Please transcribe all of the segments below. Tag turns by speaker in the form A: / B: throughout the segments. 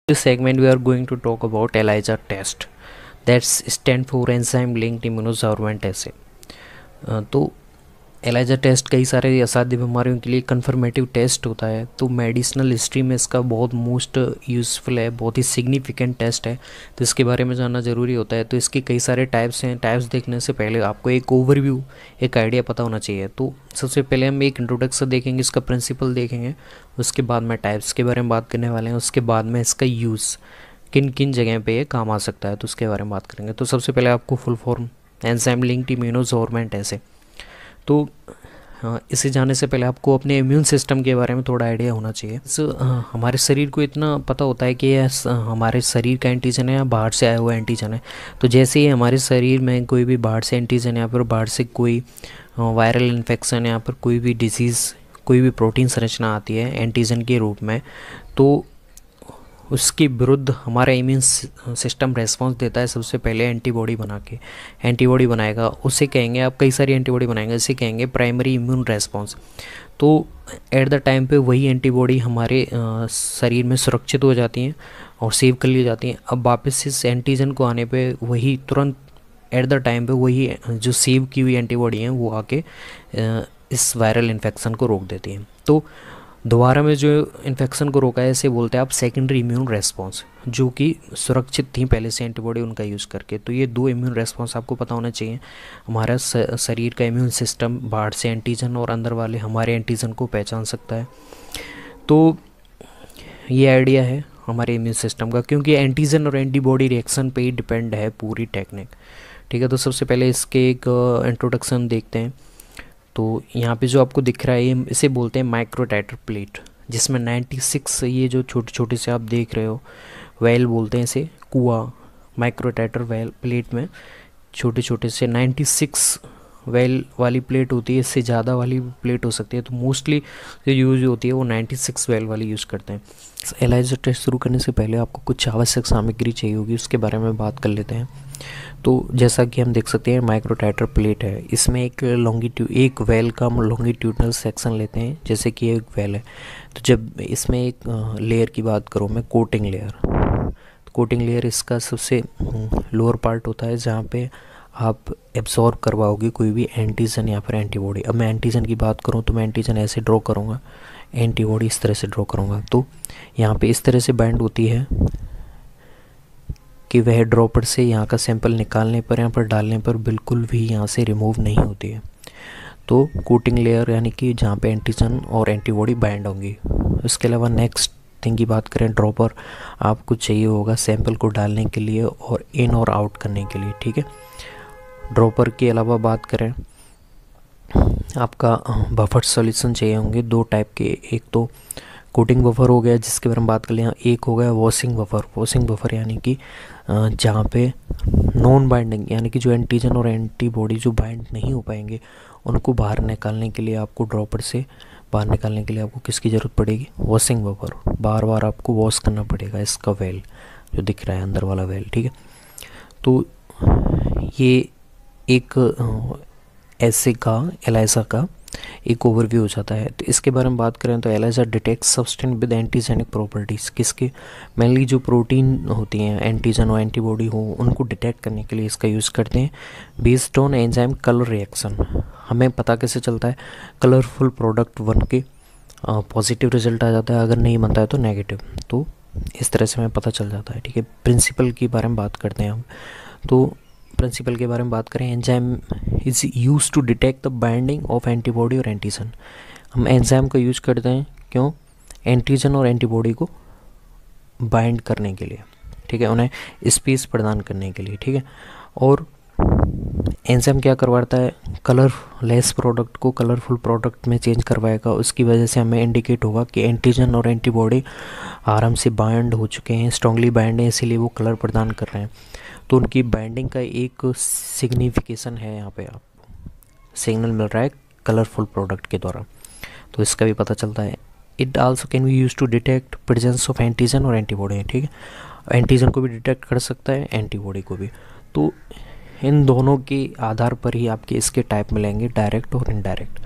A: This segment we are going to talk about ELISA test, that's stand for enzyme linked immunosorbent assay. तो ELISA test कई सारे असाध्य बीमारियों के लिए कन्फर्मेटिव टेस्ट होता है। तो मेडिसिनल हिस्ट्री में इसका बहुत मोस्ट यूज़फुल है, बहुत ही सिग्निफिकेंट टेस्ट है, तो इसके बारे में जानना ज़रूरी होता है। तो इसके कई सारे टाइप्स हैं। टाइप्स देखने से पहले आपको एक ओवरव्यू, एक आइडिया पता होना चाहिए। तो सबसे पहले हम एक इंट्रोडक्शन देखेंगे, इसका प्रिंसिपल देखेंगे, उसके बाद में टाइप्स के बारे में बात करने वाले हैं, उसके बाद में इसका यूज़ किन किन जगह पे ये काम आ सकता है, तो उसके बारे में बात करेंगे। तो सबसे पहले आपको full form enzyme linked immunosorbent ऐसे, तो इसे जानने से पहले आपको अपने इम्यून सिस्टम के बारे में थोड़ा आइडिया होना चाहिए। हमारे शरीर को इतना पता होता है कि यह हमारे शरीर का एंटीजन है या बाहर से आया हुआ एंटीजन है। तो जैसे ही हमारे शरीर में कोई भी बाहर से एंटीजन या फिर बाहर से कोई वायरल इन्फेक्शन या फिर कोई भी डिजीज़, कोई भी प्रोटीन संरचना आती है एंटीजन के रूप में, तो उसके विरुद्ध हमारा इम्यून सिस्टम रेस्पॉन्स देता है। सबसे पहले एंटीबॉडी बना के, एंटीबॉडी बनाएगा, उसे कहेंगे, आप कई सारी एंटीबॉडी बनाएंगे, इसे कहेंगे प्राइमरी इम्यून रेस्पॉन्स। तो एट द टाइम पे वही एंटीबॉडी हमारे शरीर में सुरक्षित हो जाती हैं और सेव कर ली जाती हैं। अब वापस इस एंटीजन को आने पे वही तुरंत एट द टाइम पे वही जो सेव की हुई एंटीबॉडी हैं वो आके इस वायरल इन्फेक्शन को रोक देती हैं। तो दोबारा में जो इन्फेक्शन को रोका है इसे बोलते हैं आप सेकेंडरी इम्यून रेस्पॉन्स, जो कि सुरक्षित थी पहले से एंटीबॉडी उनका यूज़ करके। तो ये दो इम्यून रेस्पॉन्स आपको पता होना चाहिए। हमारा शरीर का इम्यून सिस्टम बाहर से एंटीजन और अंदर वाले हमारे एंटीजन को पहचान सकता है। तो ये आइडिया है हमारे इम्यून सिस्टम का, क्योंकि एंटीजन और एंटीबॉडी रिएक्शन पे ही डिपेंड है पूरी टेक्निक। ठीक है, तो सबसे पहले इसके एक इंट्रोडक्शन देखते हैं। तो यहाँ पे जो आपको दिख रहा है इसे बोलते हैं माइक्रोटाइटर प्लेट, जिसमें 96 ये जो छोटे छोटे से आप देख रहे हो वेल बोलते हैं इसे, कुआ माइक्रोटाइटर वेल प्लेट में छोटे छोटे से 96 वेल वाली प्लेट होती है। इससे ज़्यादा वाली प्लेट हो सकती है, तो मोस्टली जो यूज़ होती है वो 96 वेल वाली यूज़ करते हैं। एलाइजा टेस्ट शुरू करने से पहले आपको कुछ आवश्यक सामग्री चाहिए होगी, उसके बारे में बात कर लेते हैं। तो जैसा कि हम देख सकते हैं माइक्रोटाइटर प्लेट है, इसमें एक वेल का लॉन्गिट्यूडनल सेक्शन लेते हैं, जैसे कि एक वेल है। तो जब इसमें एक लेयर की बात करूँ मैं, कोटिंग लेयर, तो कोटिंग लेयर इसका सबसे लोअर पार्ट होता है जहाँ पे आप एब्जॉर्ब करवाओगे कोई भी एंटीजन या फिर एंटीबॉडी। अब मैं एंटीजन की बात करूँ तो मैं एंटीजन ऐसे ड्रॉ करूँगा, एंटीबॉडी इस तरह से ड्रॉ करूँगा। तो यहाँ पे इस तरह से बाइंड होती है कि वह ड्रॉपर से यहाँ का सैंपल निकालने पर, यहाँ पर डालने पर बिल्कुल भी यहाँ से रिमूव नहीं होती है। तो कोटिंग लेयर यानी कि जहाँ पे एंटीजन और एंटीबॉडी बाइंड होंगी। इसके अलावा नेक्स्ट थिंग की बात करें, ड्रॉपर आपको चाहिए होगा सैंपल को डालने के लिए और इन और आउट करने के लिए। ठीक है, ड्रॉपर के अलावा बात करें आपका बफर सॉल्यूशन चाहिए होंगे दो टाइप के। एक तो कोटिंग बफर हो गया जिसके बारे में बात कर लें, एक हो गया वॉशिंग बफर। वॉशिंग बफर यानी कि जहाँ पे नॉन बाइंडिंग यानी कि जो एंटीजन और एंटीबॉडी जो बाइंड नहीं हो पाएंगे उनको बाहर निकालने के लिए आपको ड्रॉपर से बाहर निकालने के लिए आपको किसकी ज़रूरत पड़ेगी, वॉशिंग बफर। बार बार आपको वॉश करना पड़ेगा इसका वेल जो दिख रहा है अंदर वाला वेल। ठीक है, तो ये एक ऐसे का एलाइजा का एक ओवरव्यू हो जाता है। तो इसके बारे में बात करें तो ELISA detect substance with antigenic properties, किसके मेनली जो प्रोटीन होती हैं एंटीजन और एंटीबॉडी हो उनको डिटेक्ट करने के लिए इसका यूज़ करते हैं। Based on enzyme colour reaction, हमें पता कैसे चलता है, कलरफुल प्रोडक्ट बन के पॉजिटिव रिजल्ट आ जाता है, अगर नहीं बनता है तो नेगेटिव। तो इस तरह से हमें पता चल जाता है। ठीक है, प्रिंसिपल के बारे में बात करते हैं हम। तो प्रिंसिपल के बारे में बात करें, enzyme is use to detect the binding of antibody और एंटीजन। हम एंजाइम का यूज करते हैं क्यों, एंटीजन और एंटीबॉडी को बाइंड करने के लिए। ठीक है, उन्हें स्पेस प्रदान करने के लिए। ठीक है, और एंजाइम क्या करवाता है, कलरलेस प्रोडक्ट को कलरफुल प्रोडक्ट में चेंज करवाएगा। उसकी वजह से हमें इंडिकेट होगा कि एंटीजन और एंटीबॉडी आराम से बाइंड हो चुके हैं, स्ट्रांगली बाइंड है, इसीलिए वो कलर प्रदान कर रहे हैं। तो उनकी बाइंडिंग का एक सिग्निफिकेशन है, यहाँ पे आपको सिग्नल मिल रहा है कलरफुल प्रोडक्ट के द्वारा, तो इसका भी पता चलता है। It also can be use to detect presence of antigen और एंटीबॉडी। ठीक है, एंटीजन को भी डिटेक्ट कर सकता है, एंटीबॉडी को भी। तो इन दोनों के आधार पर ही आपके इसके टाइप मिलेंगे, डायरेक्ट और इनडायरेक्ट।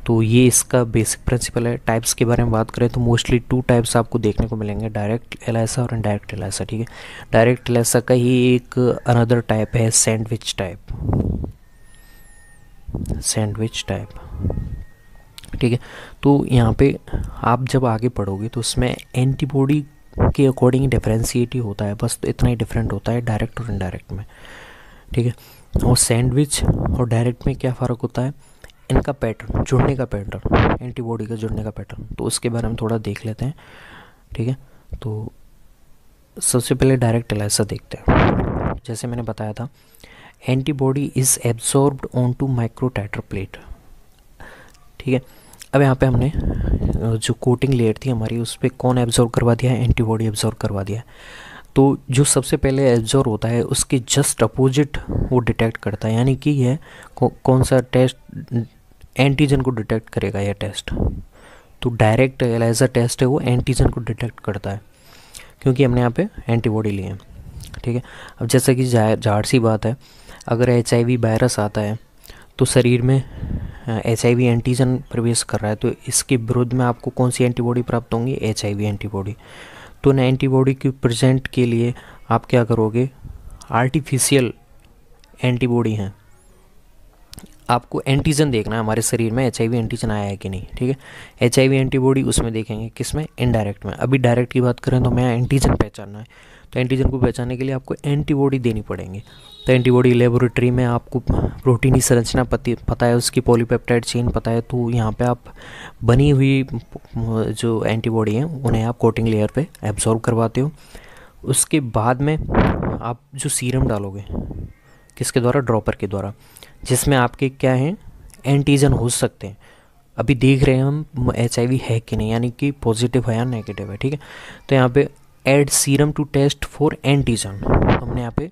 A: तो ये इसका बेसिक प्रिंसिपल है। टाइप्स के बारे में बात करें तो मोस्टली 2 टाइप्स आपको देखने को मिलेंगे, डायरेक्ट एलाइसा और इनडायरेक्ट एलाइसा, ठीक है। डायरेक्ट एलाइसा का ही एक अनदर टाइप है सैंडविच टाइप, सैंडविच टाइप, ठीक है। तो यहाँ पे आप जब आगे पढ़ोगे तो उसमें एंटीबॉडी के अकॉर्डिंग डिफरेंशिएट ही होता है, बस तो इतना ही डिफरेंट होता है डायरेक्ट और इनडायरेक्ट में, ठीक है। और सैंडविच और डायरेक्ट में क्या फ़र्क होता है, इनका पैटर्न, जुड़ने का पैटर्न, एंटीबॉडी का जुड़ने का पैटर्न, तो उसके बारे में थोड़ा देख लेते हैं, ठीक है। तो सबसे पहले डायरेक्ट एलाइसा देखते हैं। जैसे मैंने बताया था, antibody is absorbed on to microtiter plate, ठीक है। अब यहाँ पे हमने जो कोटिंग लेयर थी हमारी, उस पर कौन एब्जॉर्ब करवा दिया है, एंटीबॉडी एब्जॉर्ब करवा दिया है। तो जो सबसे पहले एब्जॉर्ब होता है उसके जस्ट अपोजिट वो डिटेक्ट करता है, यानी कि यह कौन सा टेस्ट एंटीजन को डिटेक्ट करेगा यह टेस्ट। तो डायरेक्ट एलाइजा टेस्ट है वो एंटीजन को डिटेक्ट करता है, क्योंकि हमने यहाँ पे एंटीबॉडी लिए हैं, ठीक है। अब जैसा कि जाहिर सी बात है, अगर HIV वायरस आता है तो शरीर में HIV एंटीजन प्रवेश कर रहा है, तो इसके विरुद्ध में आपको कौन सी एंटीबॉडी प्राप्त होंगी, HIV एंटीबॉडी। तो न एंटीबॉडी के प्रेजेंट के लिए आप क्या करोगे, आर्टिफिशियल एंटीबॉडी हैं, आपको एंटीजन देखना है हमारे शरीर में HIV एंटीजन आया है कि नहीं, ठीक है। HIV एंटीबॉडी उसमें देखेंगे, किस में, इनडायरेक्ट में। अभी डायरेक्ट की बात करें तो हमें एंटीजन पहचानना है, तो एंटीजन को पहचानने के लिए आपको एंटीबॉडी देनी पड़ेंगी। तो एंटीबॉडी लेबोरेटरी में आपको प्रोटीनी संरचना पता है, उसकी पॉलीपेप्टाइड चेन पता है, तो यहाँ पे आप बनी हुई जो एंटीबॉडी हैं उन्हें आप कोटिंग लेयर पे एब्जॉर्ब करवाते हो। उसके बाद में आप जो सीरम डालोगे, किसके द्वारा, ड्रॉपर के द्वारा, जिसमें आपके क्या हैं, एंटीजन हो सकते हैं। अभी देख रहे हैं हम HIV है कि नहीं, यानी कि पॉजिटिव है या नेगेटिव है, ठीक है। तो यहाँ पे add serum to test for antigen, हमने यहाँ पे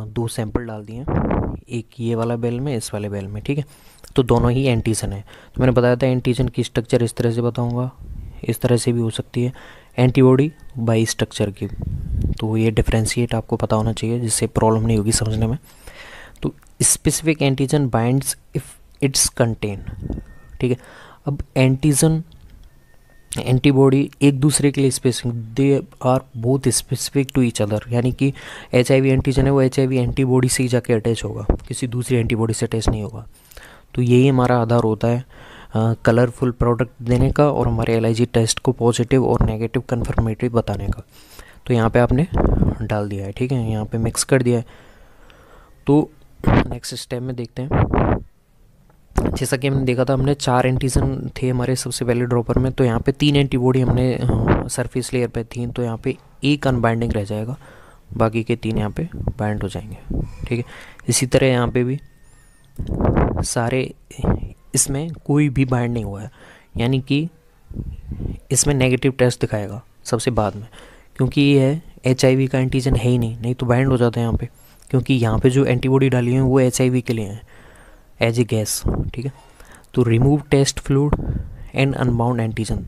A: 2 सैंपल डाल दिए हैं, एक ये वाला बेल में, इस वाले बेल में, ठीक है। तो दोनों ही एंटीजन है। तो मैंने बताया था एंटीजन की स्ट्रक्चर इस तरह से बताऊंगा, इस तरह से भी हो सकती है, एंटीबॉडी बाई स्ट्रक्चर की। तो ये डिफ्रेंशिएट आपको पता होना चाहिए, जिससे प्रॉब्लम नहीं होगी समझने में। तो specific antigen binds if it's contain, ठीक है। अब एंटीजन एंटीबॉडी एक दूसरे के लिए specific, they are both specific to each other, यानी कि HIV एंटीजन है वो HIV एंटीबॉडी से ही जाके अटैच होगा, किसी दूसरी एंटीबॉडी से अटैच नहीं होगा। तो यही हमारा आधार होता है कलरफुल प्रोडक्ट देने का और हमारे LIG टेस्ट को पॉजिटिव और नेगेटिव कन्फर्मेटरी बताने का। तो यहाँ पे आपने डाल दिया है, ठीक है, यहाँ पे मिक्स कर दिया है। तो नेक्स्ट स्टेप में देखते हैं, जैसा कि हमने देखा था, हमने 4 एंटीजन थे हमारे सबसे पहले ड्रॉपर में, तो यहाँ पे 3 एंटीबॉडी हमने सरफेस लेयर पे थी, तो यहाँ पे एक अनबाइंडिंग रह जाएगा, बाकी के 3 यहाँ पे बाइंड हो जाएंगे, ठीक है। इसी तरह यहाँ पे भी सारे, इसमें कोई भी बाइंड नहीं हुआ है, यानी कि इसमें नेगेटिव टेस्ट दिखाएगा सबसे बाद में, क्योंकि ये है HIV का एंटीजन है ही नहीं तो बाइंड हो जाता है यहाँ पे, क्योंकि यहाँ पे जो एंटीबॉडी डाली है वो HIV के लिए है एज ए गैस, ठीक है। तो remove test fluid and unbound antigen,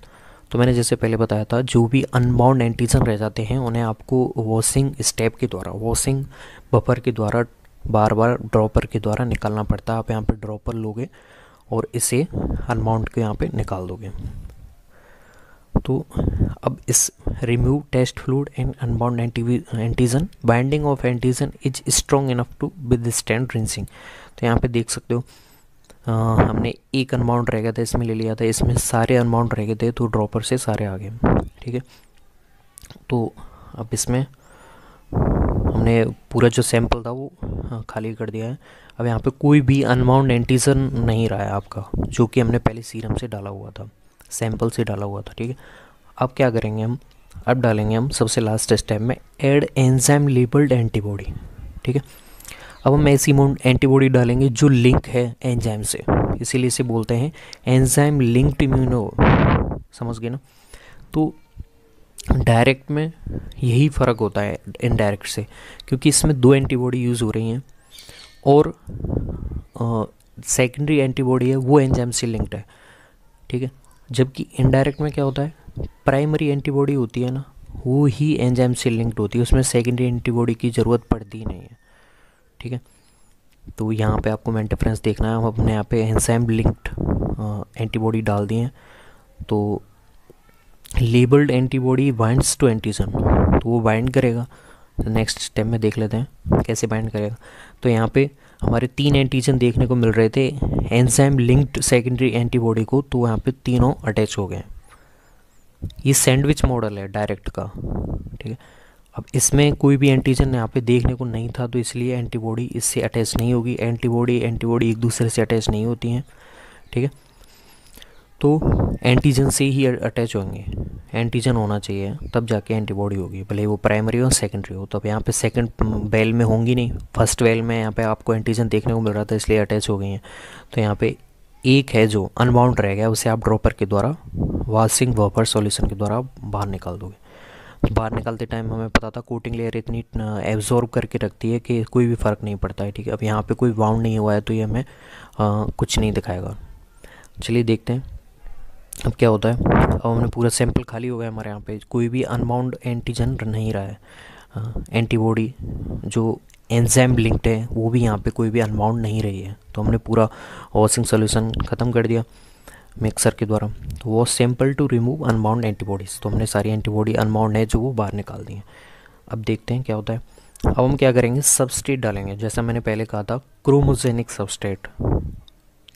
A: तो मैंने जैसे पहले बताया था, जो भी अनबाउंड एंटीजन रह जाते हैं उन्हें आपको वॉशिंग स्टेप के द्वारा, वॉशिंग बफर के द्वारा बार बार ड्रॉपर के द्वारा निकालना पड़ता है। आप यहाँ पे ड्रॉपर लोगे और इसे अनबाउंड के यहाँ पे निकाल दोगे। तो अब इस remove test fluid and unbound antigen, binding of antigen is strong enough to withstand rinsing. तो यहाँ पे देख सकते हो हमने एक अनबाउंड रह गया था, इसमें ले लिया था, इसमें सारे अनबाउंड रह गए थे, तो ड्रॉपर से सारे आ गए, ठीक है। तो अब इसमें हमने पूरा जो सैंपल था वो खाली कर दिया है। अब यहाँ पे कोई भी अनबाउंड एंटीजन नहीं रहा है आपका, जो कि हमने पहले सीरम से डाला हुआ था, सैंपल से डाला हुआ था, ठीक है। अब क्या करेंगे हम, अब डालेंगे हम सबसे लास्ट स्टेप में ऐड एंजाइम लेबल्ड एंटीबॉडी, ठीक है। अब हम ऐसी एंटीबॉडी डालेंगे जो लिंक है एंजाइम से, इसीलिए इसे बोलते हैं एंजाइम लिंक्ड इम्यूनो, समझ गए ना। तो डायरेक्ट में यही फ़र्क होता है इनडायरेक्ट से, क्योंकि इसमें 2 एंटीबॉडी यूज़ हो रही हैं और सेकेंडरी एंटीबॉडी है वो एंजाइम से लिंक्ड है, ठीक है। जबकि इनडायरेक्ट में क्या होता है, प्राइमरी एंटीबॉडी होती है ना, वो ही एंजाइम से लिंक्ड होती है, उसमें सेकेंडरी एंटीबॉडी की ज़रूरत पड़ती ही नहीं है, ठीक है। तो यहाँ पे आपको मेन डिफरेंस देखना है, हम अपने यहाँ पे एंजाइम लिंक्ड एंटीबॉडी डाल दी हैं, तो labelled antibody binds to antigen, तो वो बाइंड करेगा। तो नेक्स्ट स्टेप में देख लेते हैं कैसे बाइंड करेगा। तो यहाँ पे हमारे 3 एंटीजन देखने को मिल रहे थे एंजाइम लिंक्ड सेकेंडरी एंटीबॉडी को, तो यहाँ पे तीनों अटैच हो गए। ये सैंडविच मॉडल है डायरेक्ट का, ठीक है। अब इसमें कोई भी एंटीजन यहाँ पे देखने को नहीं था, तो इसलिए एंटीबॉडी इससे अटैच नहीं होगी। एंटीबॉडी एक दूसरे से अटैच नहीं होती हैं, ठीक है। तो एंटीजन से ही अटैच होंगे, एंटीजन होना चाहिए तब जाके एंटीबॉडी होगी, भले वो प्राइमरी और सेकेंडरी हो। तो अब यहाँ पे सेकंड वेल में होंगी नहीं, फर्स्ट वेल में यहाँ पे आपको एंटीजन देखने को मिल रहा था इसलिए अटैच हो गई हैं। तो यहाँ पे एक है जो अनबाउंड रह गया, उसे आप ड्रॉपर के द्वारा वाशिंग वापर सॉल्यूशन के द्वारा बाहर निकाल दोगे। तो बाहर निकालते टाइम हमें पता था कोटिंग लेयर इतनी एब्जॉर्ब करके रखती है कि कोई भी फ़र्क नहीं पड़ता है, ठीक है। अब यहाँ पे कोई बाउंड नहीं हुआ है तो ये हमें कुछ नहीं दिखाएगा। चलिए देखते हैं अब क्या होता है। अब हमने पूरा सैंपल खाली हो गया, हमारे यहाँ पे कोई भी अनबाउंड एंटीजन नहीं रहा है। एंटीबॉडी जो एंजाइम लिंक्ड है वो भी यहाँ पे कोई भी अनबाउंड नहीं रही है। तो हमने पूरा वॉशिंग सोल्यूशन ख़त्म कर दिया मिक्सर के द्वारा। तो वो sample to remove unbound antibodies, तो हमने सारी एंटीबॉडी अनबाउंड है जो वो बाहर निकाल दी हैं। अब देखते हैं क्या होता है। अब हम क्या करेंगे, सबस्ट्रेट डालेंगे, जैसा मैंने पहले कहा था क्रोमोजेनिक सबस्ट्रेट,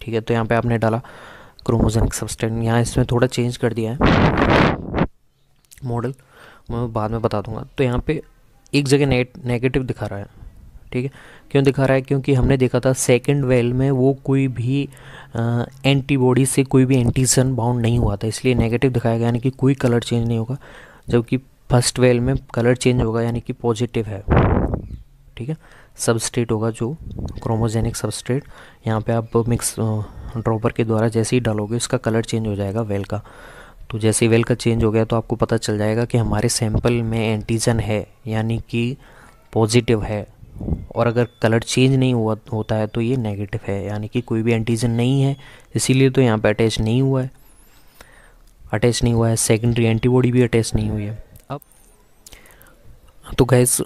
A: ठीक है। तो यहाँ पे आपने डाला क्रोमोजेनिक सबस्ट्रेट, यहाँ इसमें थोड़ा चेंज कर दिया है मॉडल, मैं बाद में बता दूंगा। तो यहाँ पे एक जगह नेगेटिव दिखा रहा है, ठीक है। क्यों दिखा रहा है, क्योंकि हमने देखा था सेकंड वेल में वो कोई भी एंटीबॉडी से कोई भी एंटीजन बाउंड नहीं हुआ था, इसलिए नेगेटिव दिखाया गया, यानी कि कोई कलर चेंज नहीं होगा। जबकि फर्स्ट वेल में कलर चेंज होगा, यानी कि पॉजिटिव है, ठीक है। सबस्ट्रेट होगा जो क्रोमोजेनिक सबस्ट्रेट, यहाँ पे आप मिक्स ड्रॉपर के द्वारा जैसे ही डालोगे उसका कलर चेंज हो जाएगा वेल का। तो जैसे ही वेल का चेंज हो गया तो आपको पता चल जाएगा कि हमारे सैंपल में एंटीजन है, यानी कि पॉजिटिव है। और अगर कलर चेंज नहीं होता है तो ये नेगेटिव है, यानी कि कोई भी एंटीजन नहीं है, इसीलिए तो यहाँ पे अटैच नहीं हुआ है। सेकेंडरी एंटीबॉडी भी अटैच नहीं हुई है। अब तो गैस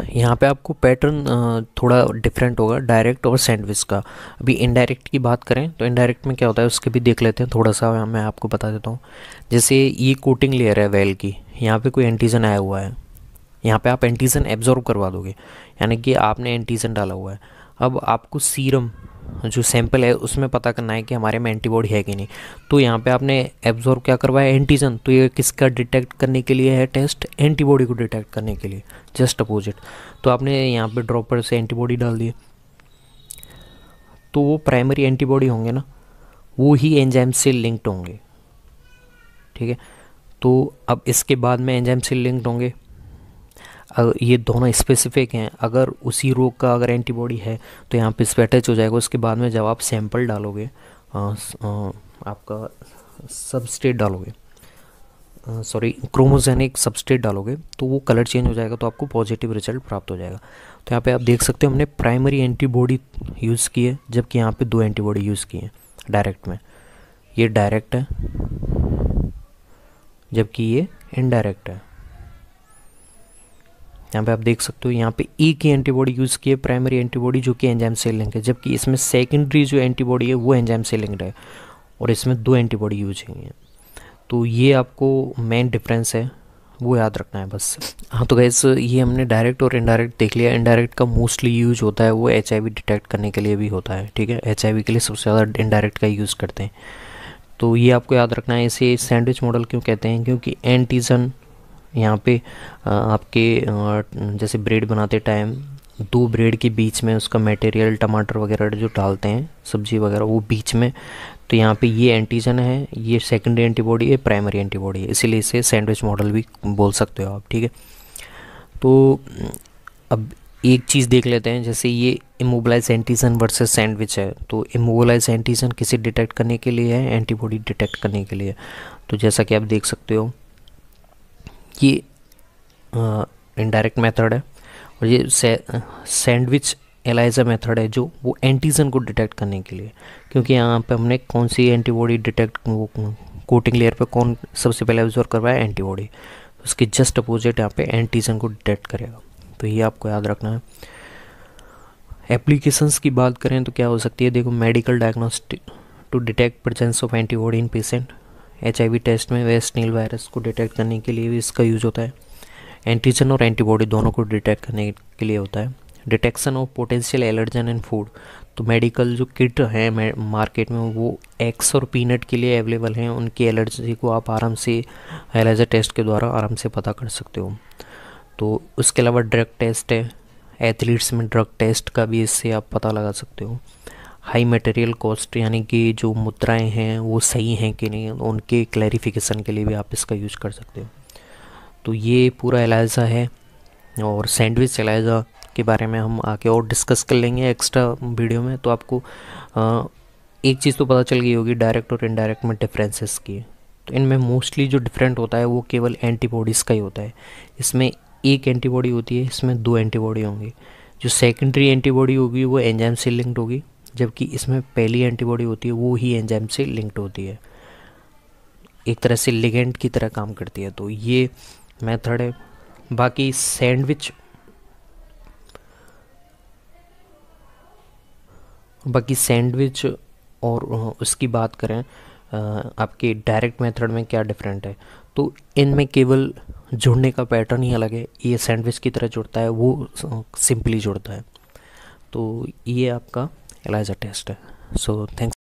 A: यहाँ पे आपको पैटर्न थोड़ा डिफरेंट होगा डायरेक्ट और सैंडविच का। अभी इनडायरेक्ट की बात करें तो इनडायरेक्ट में क्या होता है उसके भी देख लेते हैं थोड़ा सा, मैं आपको बता देता हूँ। जैसे ये कोटिंग लेयर है वेल की, यहाँ पे कोई एंटीजन आया हुआ है, यहाँ पे आप एंटीजन एब्जॉर्ब करवा दोगे, यानी कि आपने एंटीजन डाला हुआ है। अब आपको सीरम जो सैंपल है उसमें पता करना है कि हमारे में एंटीबॉडी है कि नहीं। तो यहाँ पे आपने एब्जॉर्ब क्या करवाया, एंटीजन, तो ये किसका डिटेक्ट करने के लिए है टेस्ट, एंटीबॉडी को डिटेक्ट करने के लिए, जस्ट अपोजिट। तो आपने यहाँ पे ड्रॉपर से एंटीबॉडी डाल दी, तो वो प्राइमरी एंटीबॉडी होंगे ना, वो ही एंजाइम से लिंक्ड होंगे, ठीक है। तो अब इसके बाद में एंजाइम से लिंक्ड होंगे, ये दोनों स्पेसिफिक हैं। अगर उसी रोग का अगर एंटीबॉडी है तो यहाँ पे इस पे अटैच हो जाएगा। उसके बाद में जब आप सैंपल डालोगे, आपका सबस्ट्रेट डालोगे, क्रोमोजेनिक सबस्ट्रेट डालोगे, तो वो कलर चेंज हो जाएगा, तो आपको पॉजिटिव रिजल्ट प्राप्त हो जाएगा। तो यहाँ पे आप देख सकते हो हमने प्राइमरी एंटीबॉडी यूज़ की है, जबकि यहाँ पे 2 एंटीबॉडी यूज़ की है डायरेक्ट में। ये डायरेक्ट है जबकि ये इनडायरेक्ट है। यहाँ पे आप देख सकते हो यहाँ पे एक ही एंटीबॉडी यूज़ की है, प्राइमरी एंटीबॉडी, जो कि एंजाइम से लिंक है, जबकि इसमें सेकेंडरी जो एंटीबॉडी है वो एंजाइम से लिंक्ड है, और इसमें 2 एंटीबॉडी यूज हुई हैं। तो ये आपको मेन डिफरेंस है, वो याद रखना है बस। हाँ तो गैस ये हमने डायरेक्ट और इनडायरेक्ट देख लिया। इनडायरेक्ट का मोस्टली यूज होता है वो HIV डिटेक्ट करने के लिए भी होता है, ठीक है। HIV के लिए सबसे ज़्यादा इनडायरेक्ट का यूज़ करते हैं, तो ये आपको याद रखना है। इसे सैंडविच मॉडल क्यों कहते हैं, क्योंकि एंटीजन यहाँ पे आपके जैसे ब्रेड बनाते टाइम 2 ब्रेड के बीच में उसका मटेरियल टमाटर वगैरह जो डालते हैं, सब्जी वगैरह, वो बीच में, तो यहाँ पे ये एंटीजन है, ये सेकेंडरी एंटीबॉडी है, प्राइमरी एंटीबॉडी है, इसीलिए इसे सैंडविच मॉडल भी बोल सकते हो आप, ठीक है। तो अब एक चीज़ देख लेते हैं, जैसे ये इमोबिलाइज एंटीजन वर्सेस सैंडविच है। तो इमोबिलाइज एंटीजन किसे डिटेक्ट करने के लिए है, एंटीबॉडी डिटेक्ट करने के लिए। तो जैसा कि आप देख सकते हो ये इनडायरेक्ट मेथड है, और ये सैंडविच एलाइजा मेथड है जो वो एंटीजन को डिटेक्ट करने के लिए। क्योंकि यहाँ पे हमने कौन सी एंटीबॉडी डिटेक्ट, वो कोटिंग लेयर पे कौन सबसे पहले ऑब्जर्व करवाया, एंटीबॉडी, उसके जस्ट अपोजिट यहाँ पे एंटीजन को डिटेक्ट करेगा। तो ये आपको याद रखना है। एप्लीकेशंस की बात करें तो क्या हो सकती है, देखो medical to detect presence of antibody in patient. HIV test में वेस्ट नील वायरस को डिटेक्ट करने के लिए भी इसका यूज़ होता है। एंटीजन और एंटीबॉडी दोनों को डिटेक्ट करने के लिए होता है। Detection of potential allergen in food, तो मेडिकल जो किट हैं मार्केट में वो एग्स और पीनट के लिए अवेलेबल हैं, उनकी एलर्जी को आप आराम से एलाइजा टेस्ट के द्वारा आराम से पता कर सकते हो। तो उसके अलावा ड्रग टेस्ट है, एथलीट्स में ड्रग टेस्ट का भी इससे आप पता लगा सकते हो। हाई मटेरियल कॉस्ट, यानी कि जो मुद्राएं हैं वो सही हैं कि नहीं, उनके क्लैरिफिकेशन के लिए भी आप इसका यूज कर सकते हो। तो ये पूरा एलाइजा है, और सैंडविच एलाइजा के बारे में हम आगे और डिस्कस कर लेंगे एक्स्ट्रा वीडियो में। तो आपको एक चीज़ तो पता चल गई होगी डायरेक्ट और इनडायरेक्ट में डिफरेंसेस की। तो इनमें मोस्टली जो डिफरेंट होता है वो केवल एंटीबॉडीज़ का ही होता है। इसमें एक एंटीबॉडी होती है, इसमें 2 एंटीबॉडी होंगी। जो सेकेंडरी एंटीबॉडी होगी वो एंजाइम से लिंक्ड होगी, जबकि इसमें पहली एंटीबॉडी होती है वो ही एंजाइम से लिंक्ड होती है, एक तरह से लिगेंड की तरह काम करती है। तो ये मेथड है। बाकी सैंडविच और उसकी बात करें आपके डायरेक्ट मेथड में क्या डिफरेंट है, तो इनमें केवल जुड़ने का पैटर्न ही अलग है। ये सैंडविच की तरह जुड़ता है, वो सिंपली जुड़ता है। तो ये आपका एलाइजा टेस्ट है। So thanks.